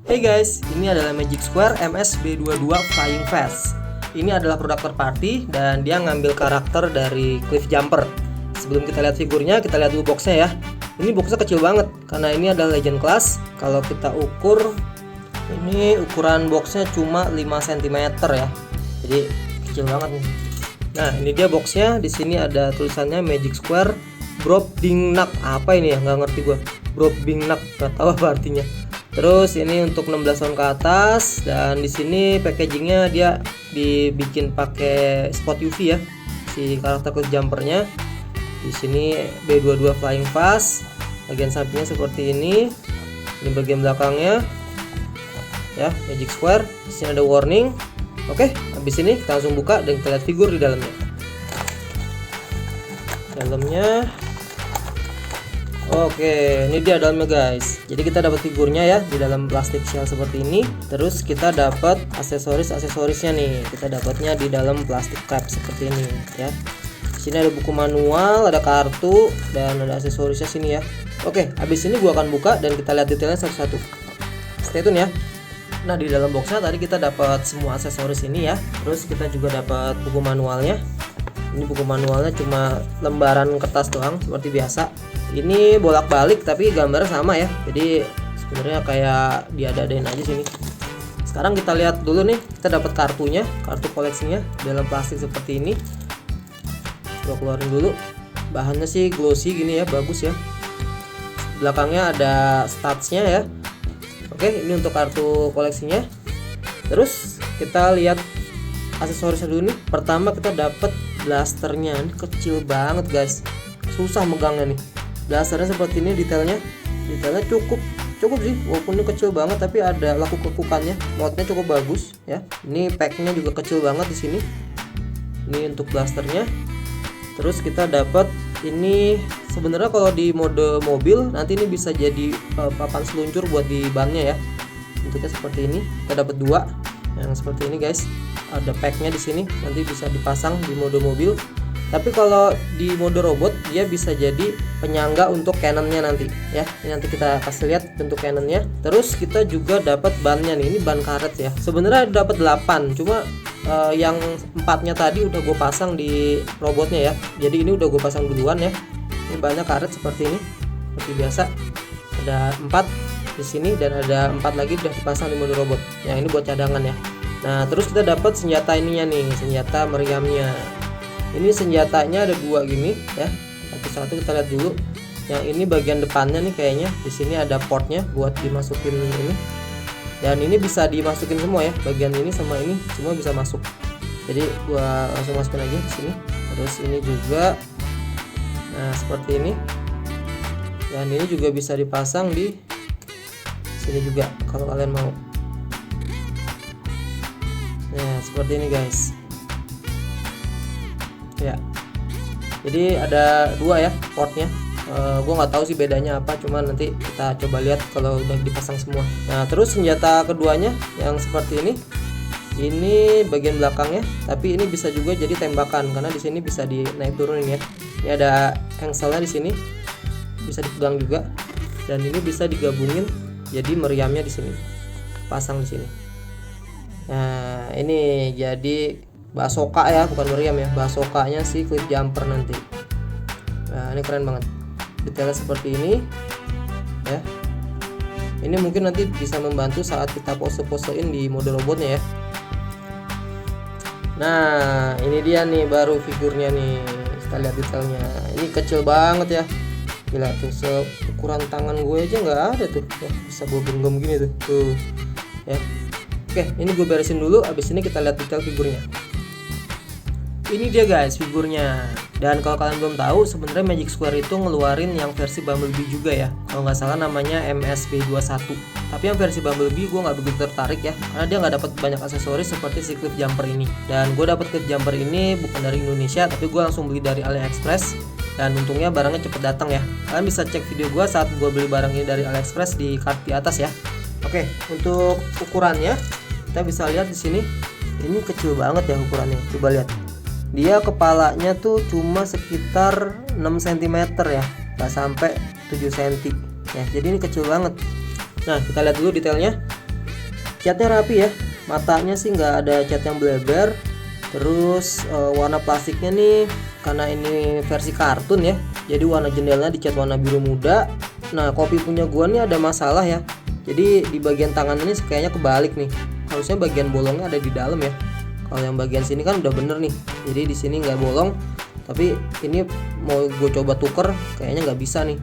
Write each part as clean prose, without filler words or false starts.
Hey guys, ini adalah Magic Square MS B22 Flying Fast. Ini adalah produk third party dan dia ngambil karakter dari Cliff Jumper. Sebelum kita lihat figurnya, kita lihat dulu boxnya ya. Ini boxnya kecil banget karena ini adalah Legend Class. Kalau kita ukur, ini ukuran boxnya cuma 5 cm ya. Jadi kecil banget nih. Nah, ini dia boxnya. Di sini ada tulisannya Magic Square Brobdingnak. Apa ini ya? Nggak ngerti gua. Brobdingnak, nggak tahu apa artinya. Terus ini untuk 16 tahun ke atas, dan di sini packagingnya dia dibikin pakai spot UV ya, si karakter Cliff Jumpernya. Di sini B22 Flying Fast, bagian sampingnya seperti ini bagian belakangnya ya, Magic Square. Di sini ada warning. Oke, habis ini kita langsung buka dan kita lihat figur di dalamnya. Oke, ini dia dalamnya guys. Jadi kita dapat figurnya ya di dalam plastik shell seperti ini. Terus kita dapat aksesorisnya nih. Kita dapatnya di dalam plastik cap seperti ini ya. Di sini ada buku manual, ada kartu, dan ada aksesorisnya sini ya. Oke, habis ini gua akan buka dan kita lihat detailnya satu-satu. Stay tune ya. Nah, di dalam boxnya tadi kita dapat semua aksesoris ini ya. Terus kita juga dapat buku manualnya. Ini buku manualnya cuma lembaran kertas doang seperti biasa. Ini bolak-balik tapi gambarnya sama ya. Jadi sebenarnya kayak diada-adain aja sini. Sekarang kita lihat dulu nih, kita dapat kartunya, kartu koleksinya dalam plastik seperti ini. Gua keluarin dulu. Bahannya sih glossy gini ya, bagus ya. Belakangnya ada statsnya ya. Oke, ini untuk kartu koleksinya. Terus kita lihat aksesorisnya dulu nih. Pertama kita dapat blasternya. Ini kecil banget guys, susah megangnya nih. Blasternya seperti ini, detailnya cukup sih, walaupun ini kecil banget tapi ada lekuk-lekukannya. Modnya cukup bagus ya. Ini packnya juga kecil banget di sini. Ini untuk blasternya. Terus kita dapat ini, sebenarnya kalau di mode mobil nanti ini bisa jadi papan seluncur buat di bannya ya. Bentuknya seperti ini. Kita dapat dua yang seperti ini guys. Ada packnya di sini, nanti bisa dipasang di mode mobil. Tapi kalau di mode robot dia bisa jadi penyangga untuk cannonnya nanti ya. Ini nanti kita kasih lihat bentuk cannonnya. Terus kita juga dapat bannya nih. Ini ban karet ya. Sebenarnya dapat 8, cuma yang 4-nya tadi udah gue pasang di robotnya ya. Jadi ini udah gue pasang duluan ya. Ini bannya karet seperti ini, seperti biasa. Ada 4 di sini dan ada 4 lagi udah dipasang di mode robot. Yang ini buat cadangan ya. Nah, terus kita dapat senjata ininya nih, senjata meriamnya. Ini senjatanya ada 2 gini ya. Satu-satu kita lihat dulu. Yang ini bagian depannya nih kayaknya. Di sini ada portnya buat dimasukin ini. Dan ini bisa dimasukin semua ya. Bagian ini sama ini semua bisa masuk. Jadi gua langsung masukin aja di sini. Terus ini juga, nah seperti ini. Dan ini juga bisa dipasang di sini juga kalau kalian mau. Nah, seperti ini guys. Ya, jadi ada 2 ya portnya. Gue nggak tahu sih bedanya apa, cuman nanti kita coba lihat kalau udah dipasang semua. Nah, terus senjata keduanya yang seperti ini bagian belakangnya, tapi ini bisa juga jadi tembakan karena di sini bisa dinaik turunin ya. Ini ada hengselnya di sini, bisa dipegang juga, dan ini bisa digabungin jadi meriamnya di sini, pasang di sini. Nah, ini jadi basoka ya, bukan meriam ya, basokanya si Cliff Jumper nanti. Nah, ini keren banget, detailnya seperti ini ya. Ini mungkin nanti bisa membantu saat kita pose-posein di mode robotnya ya. Nah, ini dia nih baru figurnya nih. Kita lihat detailnya. Ini kecil banget ya. Gila tuh, seukuran tangan gue aja nggak ada tuh ya, bisa gue genggam gini tuh ya. Oke, ini gue beresin dulu. Abis ini kita lihat detail figurnya. Ini dia guys figurnya. Dan kalau kalian belum tahu, sebenarnya Magic Square itu ngeluarin yang versi Bumblebee juga ya. Kalau nggak salah namanya MSB21. Tapi yang versi Bumblebee gue nggak begitu tertarik ya, karena dia nggak dapat banyak aksesoris seperti si Cliff Jumper ini. Dan gue dapat Cliff Jumper ini bukan dari Indonesia, tapi gue langsung beli dari AliExpress. Dan untungnya barangnya cepet datang ya. Kalian bisa cek video gue saat gue beli barang ini dari AliExpress di card di atas ya. Oke, untuk ukurannya kita bisa lihat di sini. Ini kecil banget ya ukurannya. Coba lihat. Dia kepalanya tuh cuma sekitar 6 cm ya, nggak sampai 7 cm ya. Jadi ini kecil banget. Nah, kita lihat dulu detailnya. Catnya rapi ya, matanya sih nggak ada cat yang bleber. Terus warna plastiknya nih, karena ini versi kartun ya, jadi warna jendelanya dicat warna biru muda. Nah, kopi punya gua nih ada masalah ya, jadi di bagian tangan ini kayaknya kebalik nih, harusnya bagian bolongnya ada di dalam ya. Kalau yang bagian sini kan udah bener nih, jadi di sini nggak bolong. Tapi ini mau gue coba tuker, kayaknya nggak bisa nih,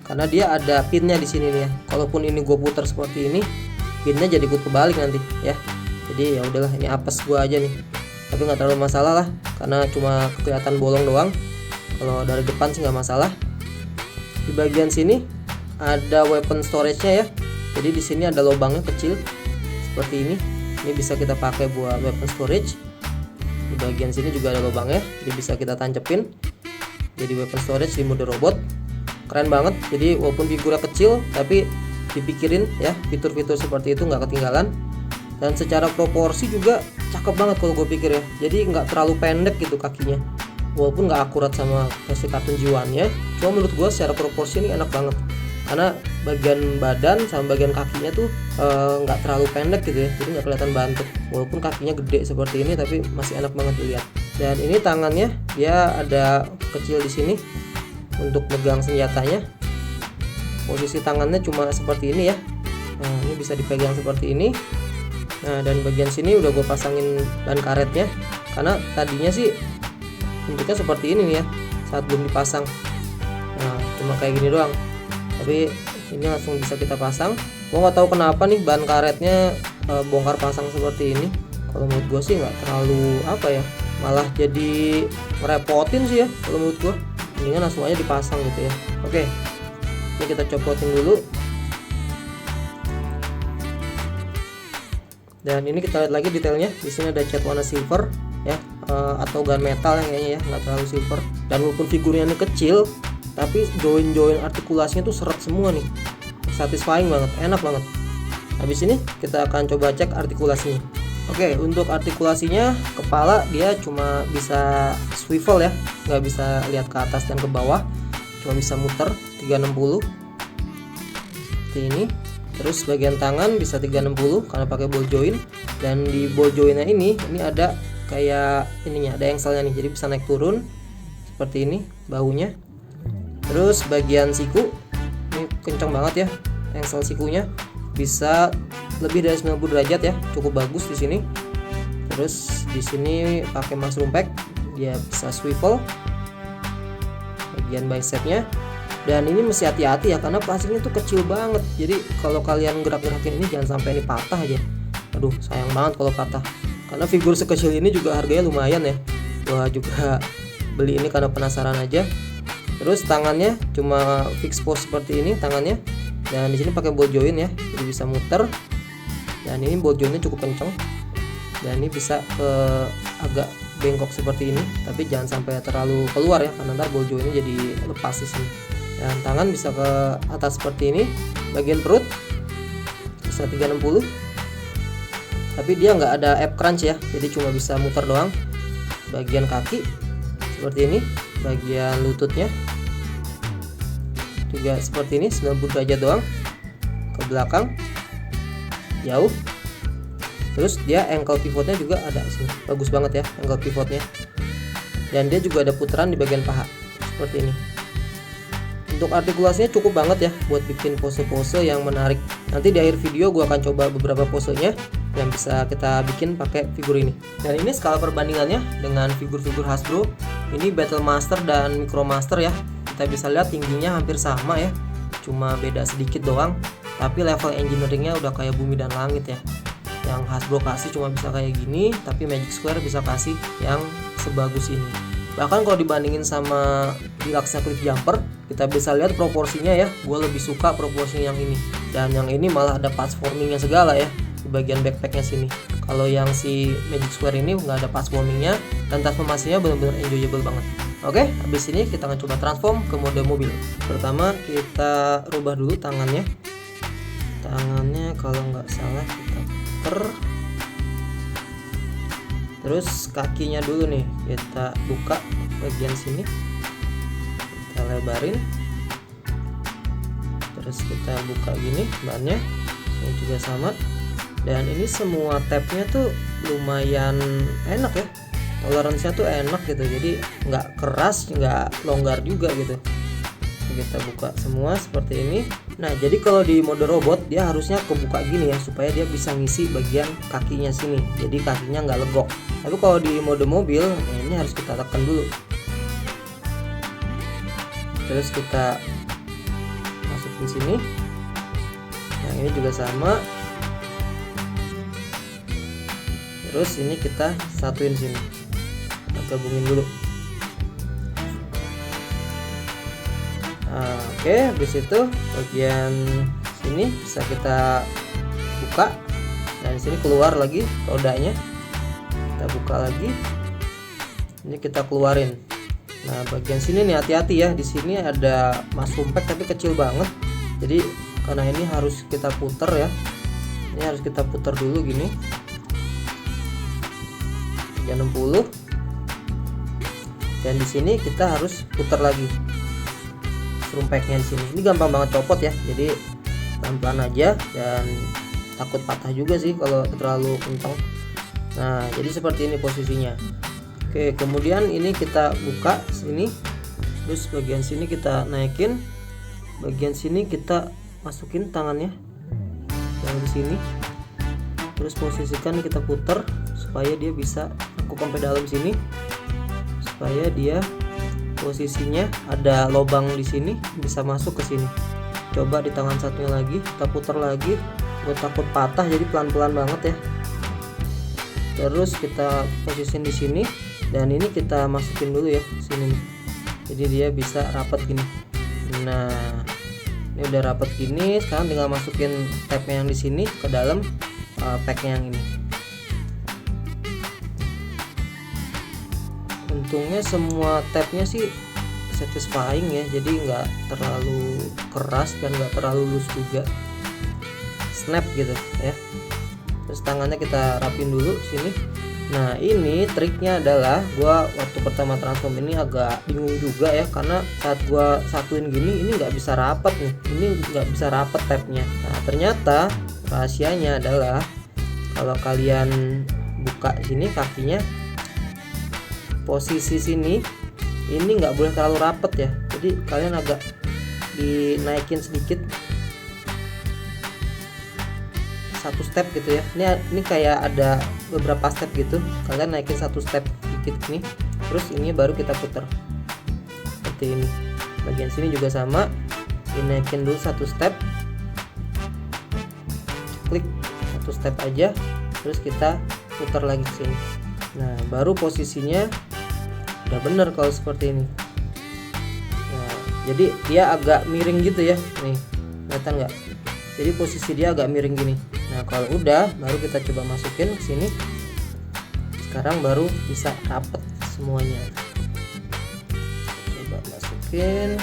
karena dia ada pinnya di sini nih ya. Kalaupun ini gue putar seperti ini, pinnya jadi ikut kebalik nanti ya. Jadi ya udahlah, ini apes gue aja nih. Tapi nggak terlalu masalah lah, karena cuma kelihatan bolong doang. Kalau dari depan sih nggak masalah. Di bagian sini ada weapon storage-nya ya. Jadi di sini ada lubangnya kecil seperti ini. Ini bisa kita pakai buat weapon storage. Di bagian sini juga ada lubangnya, jadi bisa kita tancepin. Jadi weapon storage di mode robot, keren banget. Jadi walaupun figurnya kecil, tapi dipikirin ya, fitur-fitur seperti itu nggak ketinggalan. Dan secara proporsi juga cakep banget kalau gue pikir ya. Jadi nggak terlalu pendek gitu kakinya, walaupun nggak akurat sama versi kartun jiwannya. Cuma menurut gue secara proporsi ini enak banget, karena bagian badan sama bagian kakinya tuh nggak terlalu pendek gitu ya, jadi nggak kelihatan bantet. Walaupun kakinya gede seperti ini, tapi masih enak banget dilihat. Dan ini tangannya dia ada kecil di sini untuk megang senjatanya. Posisi tangannya cuma seperti ini ya. Nah, ini bisa dipegang seperti ini. Nah, dan bagian sini udah gue pasangin ban karetnya, karena tadinya sih bentuknya seperti ini nih ya saat belum dipasang. Nah, cuma kayak gini doang, tapi ini langsung bisa kita pasang. Gue nggak tahu kenapa nih ban karetnya bongkar pasang seperti ini. Kalau menurut gue sih nggak terlalu apa ya, malah jadi ngerepotin sih ya kalau menurut gue. Mendingan langsung aja dipasang gitu ya. Oke, ini kita copotin dulu. Dan ini kita lihat lagi detailnya. Di sini ada cat warna silver ya, atau gunmetal yang kayaknya ya, nggak terlalu silver. Dan walaupun figurnya ini kecil, tapi join artikulasinya tuh seret semua nih, satisfying banget, enak banget. Habis ini kita akan coba cek artikulasinya. Oke, untuk artikulasinya kepala dia cuma bisa swivel ya, nggak bisa lihat ke atas dan ke bawah, cuma bisa muter 360 seperti ini. Terus bagian tangan bisa 360 karena pakai ball joint, dan di ball jointnya ini ada kayak ininya, ada engselnya nih, jadi bisa naik turun seperti ini bahunya. Terus bagian siku ini kencang banget ya, engsel sikunya bisa lebih dari 90 derajat ya, cukup bagus di sini. Terus di sini pakai mushroom pack, dia bisa swivel bagian bicepnya. Dan ini mesti hati-hati ya, karena plastiknya tuh kecil banget. Jadi kalau kalian gerak-gerakin ini jangan sampai ini patah aja. Aduh, sayang banget kalau patah, karena figur sekecil ini juga harganya lumayan ya. Gua juga beli ini karena penasaran aja. Terus tangannya cuma fix pose seperti ini tangannya, dan di sini pakai ball joint ya, jadi bisa muter. Dan ini ball jointnya cukup kenceng, dan ini bisa agak bengkok seperti ini, tapi jangan sampai terlalu keluar ya, karena ntar ball jointnya jadi lepas di sini. Dan tangan bisa ke atas seperti ini. Bagian perut bisa 360, tapi dia nggak ada ab crunch ya, jadi cuma bisa muter doang. Bagian kaki seperti ini, bagian lututnya juga seperti ini, 90 derajat doang ke belakang jauh. Terus dia ankle pivotnya juga ada sini, bagus banget ya ankle pivotnya. Dan dia juga ada putaran di bagian paha seperti ini. Untuk artikulasinya cukup banget ya buat bikin pose-pose yang menarik. Nanti di akhir video gue akan coba beberapa posenya yang bisa kita bikin pakai figur ini. Dan ini skala perbandingannya dengan figur-figur Hasbro. Ini Battle Master dan Micro Master ya. Kita bisa lihat tingginya hampir sama ya, cuma beda sedikit doang. Tapi level engineeringnya udah kayak bumi dan langit ya. Yang Hasbro kasih cuma bisa kayak gini, tapi Magic Square bisa kasih yang sebagus ini. Bahkan kalau dibandingin sama Deluxe Cliff Jumper, kita bisa lihat proporsinya ya. Gue lebih suka proporsi yang ini, dan yang ini malah ada parts formingnya segala ya di bagian backpacknya sini. Kalau yang si Magic Square ini nggak ada parts formingnya, dan transformasinya benar-benar enjoyable banget. Oke, habis ini kita akan coba transform ke mode mobil. Pertama kita rubah dulu tangannya. Tangannya kalau nggak salah kita puter. Terus kakinya dulu nih kita buka bagian sini, kita lebarin. Terus kita buka gini bannya, ini juga sama. Dan ini semua tabnya tuh lumayan enak ya, toleransinya tuh enak gitu, jadi nggak keras nggak longgar juga gitu. Kita buka semua seperti ini. Nah jadi kalau di mode robot dia harusnya kebuka gini ya, supaya dia bisa ngisi bagian kakinya sini, jadi kakinya nggak legok. Tapi kalau di mode mobil ini harus kita tekan dulu, terus kita masukin sini. Yang ini juga sama, terus ini kita satuin sini, kita gabungin dulu. Oke, habis itu bagian sini bisa kita buka, dan di sini keluar lagi rodanya, kita buka lagi, ini kita keluarin. Nah bagian sini nih hati-hati ya, di sini ada mushroom pack tapi kecil banget, jadi karena ini harus kita puter ya, ini harus kita puter dulu gini 360, dan di sini kita harus putar lagi rumpeknya di sini. Ini gampang banget copot ya, jadi pelan-pelan aja, dan takut patah juga sih kalau terlalu kencang. Nah jadi seperti ini posisinya. Oke, kemudian ini kita buka sini, terus bagian sini kita naikin, bagian sini kita masukin tangannya yang di sini, terus posisikan kita putar supaya dia bisa aku sampai dalam sini, supaya dia posisinya ada lubang di sini bisa masuk ke sini. Coba di tangan satunya lagi kita putar lagi, gue takut patah jadi pelan-pelan banget ya. Terus kita posisiin di sini, dan ini kita masukin dulu ya sini nih, jadi dia bisa rapat gini. Nah ini udah rapat gini, sekarang tinggal masukin tabnya yang di sini ke dalam packnya yang ini. Untungnya semua tabnya sih satisfying ya, jadi nggak terlalu keras dan nggak terlalu loose juga, snap gitu ya. Terus tangannya kita rapin dulu sini. Nah ini triknya adalah gua waktu pertama transform ini agak bingung juga ya, karena saat gua satuin gini ini nggak bisa rapat nih, ini nggak bisa rapat tabnya. Nah ternyata rahasianya adalah kalau kalian buka sini kakinya, posisi sini ini nggak boleh terlalu rapat ya, jadi kalian agak dinaikin sedikit satu step gitu ya. Ini kayak ada beberapa step gitu, kalian naikin satu step dikit nih, terus ini baru kita putar seperti ini. Bagian sini juga sama, dinaikin dulu satu step, klik satu step aja, terus kita putar lagi ke sini. Nah baru posisinya udah bener kalau seperti ini. Nah jadi dia agak miring gitu ya, nih kelihatan nggak? Jadi posisi dia agak miring gini. Nah kalau udah baru kita coba masukin ke sini, sekarang baru bisa rapet semuanya. Coba masukin.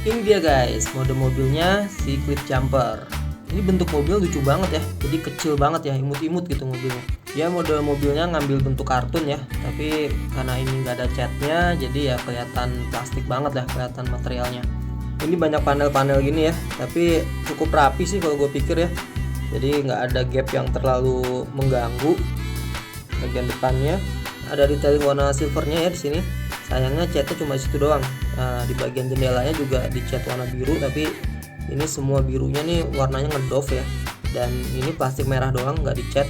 Ini dia guys mode mobilnya si Cliff Jumper. Ini bentuk mobil lucu banget ya, jadi kecil banget ya, imut-imut gitu mobilnya. Dia mode mobilnya ngambil bentuk kartun ya, tapi karena ini nggak ada catnya, jadi ya kelihatan plastik banget lah, kelihatan materialnya. Ini banyak panel-panel gini ya, tapi cukup rapi sih kalau gue pikir ya. Jadi nggak ada gap yang terlalu mengganggu. Bagian depannya ada detailing warna silvernya ya di sini. Sayangnya catnya cuma situ doang. Nah, di bagian jendelanya juga dicat warna biru, tapi ini semua birunya nih warnanya ngedove ya. Dan ini plastik merah doang, nggak dicat.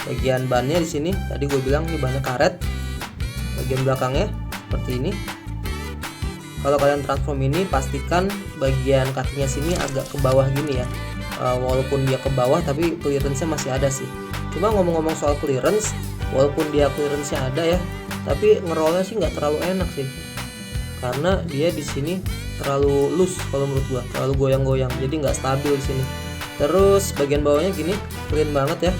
Bagian bannya di sini tadi gue bilang ini bannya karet. Bagian belakangnya seperti ini. Kalau kalian transform ini pastikan bagian kakinya sini agak ke bawah gini ya. Walaupun dia ke bawah tapi clearance-nya masih ada sih. Cuma ngomong-ngomong soal clearance, walaupun dia clearance-nya ada ya, tapi ngerollnya sih nggak terlalu enak sih. Karena dia di sini terlalu loose kalau menurut gua, terlalu goyang-goyang, jadi nggak stabil di sini. Terus bagian bawahnya gini, clean banget ya.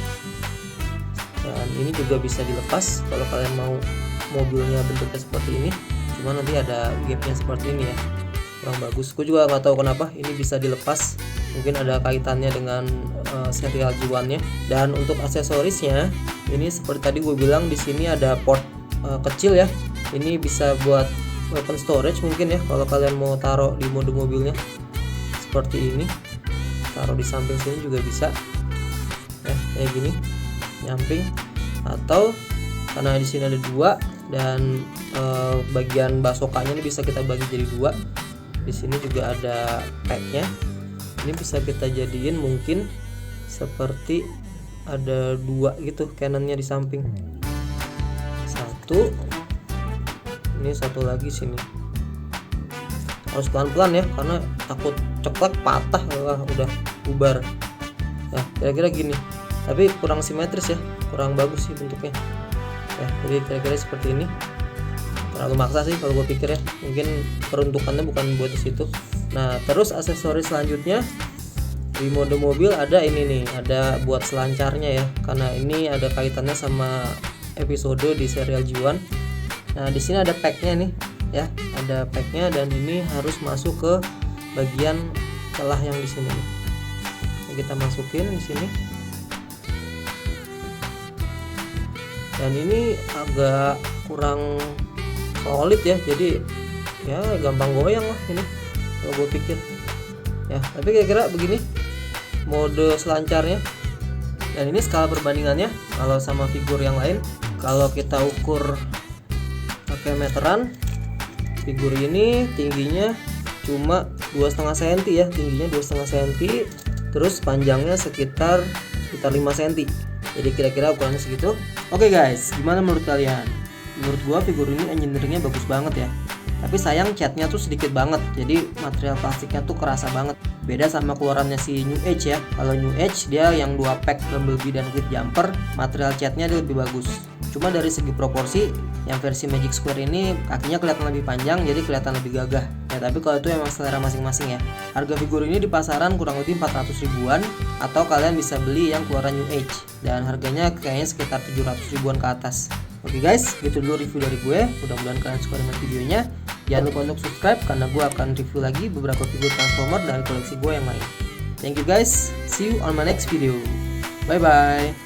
Dan ini juga bisa dilepas kalau kalian mau mobilnya bentuknya seperti ini. Cuma nanti ada gapnya seperti ini ya, kurang bagus. Gue juga nggak tahu kenapa ini bisa dilepas. Mungkin ada kaitannya dengan serial G1-nya. Dan untuk aksesorisnya, ini seperti tadi gue bilang di sini ada port kecil ya. Ini bisa buat weapon storage mungkin ya, kalau kalian mau taruh di mode mobilnya seperti ini. Taruh di samping sini juga bisa. kayak gini nyamping, atau karena di sini ada 2 dan bagian basokannya ini bisa kita bagi jadi 2. Di sini juga ada packnya, ini bisa kita jadiin mungkin seperti ada 2 gitu canonnya di samping, 1, ini 1 lagi sini. Harus pelan-pelan ya karena takut ceklek patah, udah bubar. Nah kira-kira gini, tapi kurang simetris ya, kurang bagus sih bentuknya ya. Jadi kira-kira seperti ini, terlalu maksa sih kalau gue pikir ya, mungkin peruntukannya bukan buat di situ. Nah terus aksesoris selanjutnya di mode mobil ada ini nih, ada buat selancarnya ya, karena ini ada kaitannya sama episode di serial G1. Nah di sini ada packnya nih ya, ada packnya, dan ini harus masuk ke bagian celah yang di sini. Ini kita masukin di sini. Dan ini agak kurang solid ya, jadi ya gampang goyang lah ini kalau gue pikir ya. Tapi kira-kira begini mode selancarnya. Dan ini skala perbandingannya kalau sama figur yang lain. Kalau kita ukur pakai meteran, figur ini tingginya cuma 2,5 cm ya, tingginya 2,5 cm, terus panjangnya sekitar 5 cm. Jadi kira-kira ukurannya segitu. Oke guys, gimana menurut kalian? Menurut gua figur ini engineeringnya bagus banget ya. Tapi sayang catnya tuh sedikit banget, jadi material plastiknya tuh kerasa banget. Beda sama keluarannya si New Age ya. Kalau New Age dia yang 2 pack Bumblebee dan Quick Jumper, material catnya dia lebih bagus. Cuma dari segi proporsi, yang versi Magic Square ini kakinya kelihatan lebih panjang, jadi kelihatan lebih gagah ya. Tapi kalau itu emang selera masing-masing ya. Harga figur ini di pasaran kurang lebih 400 ribuan, atau kalian bisa beli yang keluaran New Age, dan harganya kayaknya sekitar 700 ribuan ke atas. Oke guys, gitu dulu review dari gue. Mudah-mudahan kalian suka dengan videonya. Jangan lupa untuk subscribe karena gue akan review lagi beberapa figur Transformer dari koleksi gue yang lain. Thank you guys, see you on my next video. Bye bye.